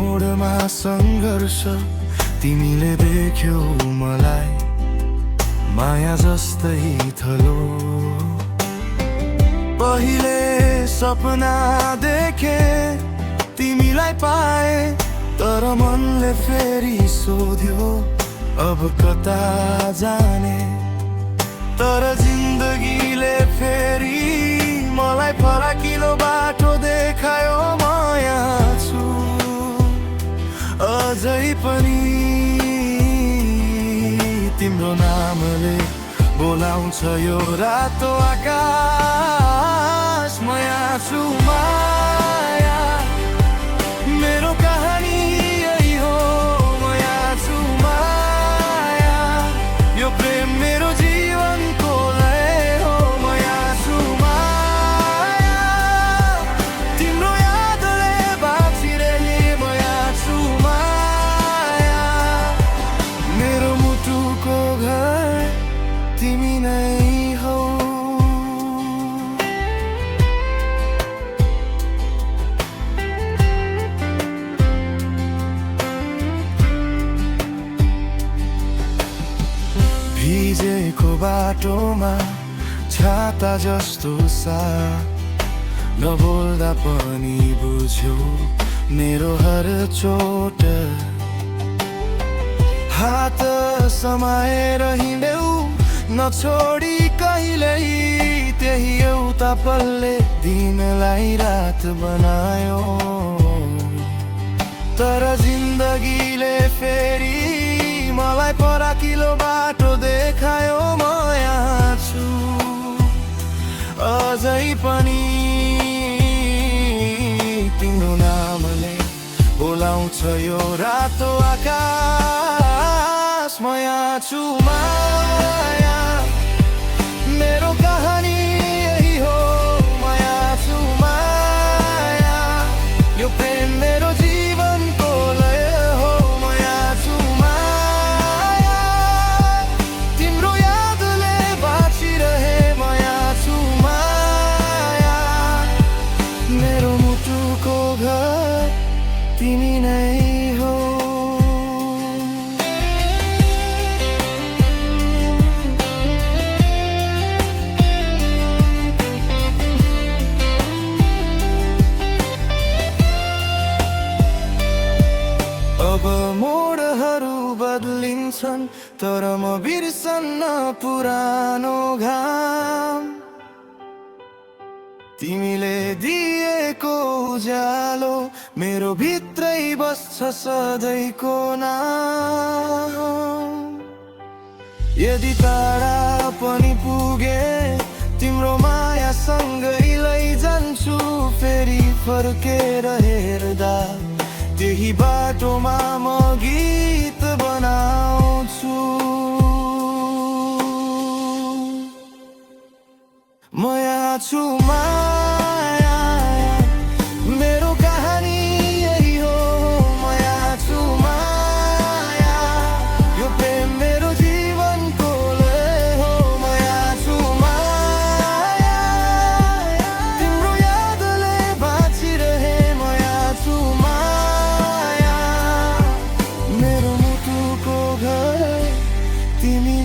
मोडमा सङ्घर्ष तिमीले देख्यौ मलाई माया जस्तै थलो। पहिले सपना देखे तिमीलाई पाए, तर मनले फेरि सोध्यो अब कता जाने। तर जिन्दगीले फेरि मलाई फराकिलो बाटो देखायो। माया छु अझै पनि तिम्रो नामले बोलाउँछ यो रातो आकाश। माया छु माया, मेरो कहानी यही हो। माया छु माया, यो प्रेम मेरो जीवनको लय हो। माया छु माया, तिम्रो यादले बाँचिरहे। माया छु माया, मेरो मुटुको घर तिमी नै हौ। भिजेको बाटोमा छाता जस्तो साथ, नबोल्दा पनि बुझ्यो मेरो हर चोट। हात समाएर हिँड्यौ नछोडी कहिल्यै, त्यही एउटा पलले दिनलाई रात बनायो। तर जिन्दगीले फेरि मलाई फराकिलो बाटो देखायो। माया छु अझै पनि तिम्रो नामले बोलाउँछ यो रातो आकाश। माया छु माया, मेरो कहानी यही हो। माया छु माया, यो प्रेम मेरो जीवनको लय हो। माया छु माया, तिम्रो यादले बाँचिरहे। माया छु माया, मेरो मुटुको घर तिमी नै हो। अब मोडहरू बदलिन्छन्, तर म बिर्सन्न पुरानो घाम। तिमीले दिएको उज्यालो मेरो भित्रै बस्छ सधैँको नाम। यदि टाढा पनि पुगे तिम्रो मायासँगै लैजान्छु। फेरि फर्केर हेर्दा त्यही बाटोमा म गीत बनाउँछु। माया छु माया, मेरो कहानी यही हो। माया छु माया, यो प्रेम मेरो जीवनको लय हो। माया छु माया, तिम्रो यादले बाँचिरहे। माया छु माया, मेरो मुटुको घर तिमी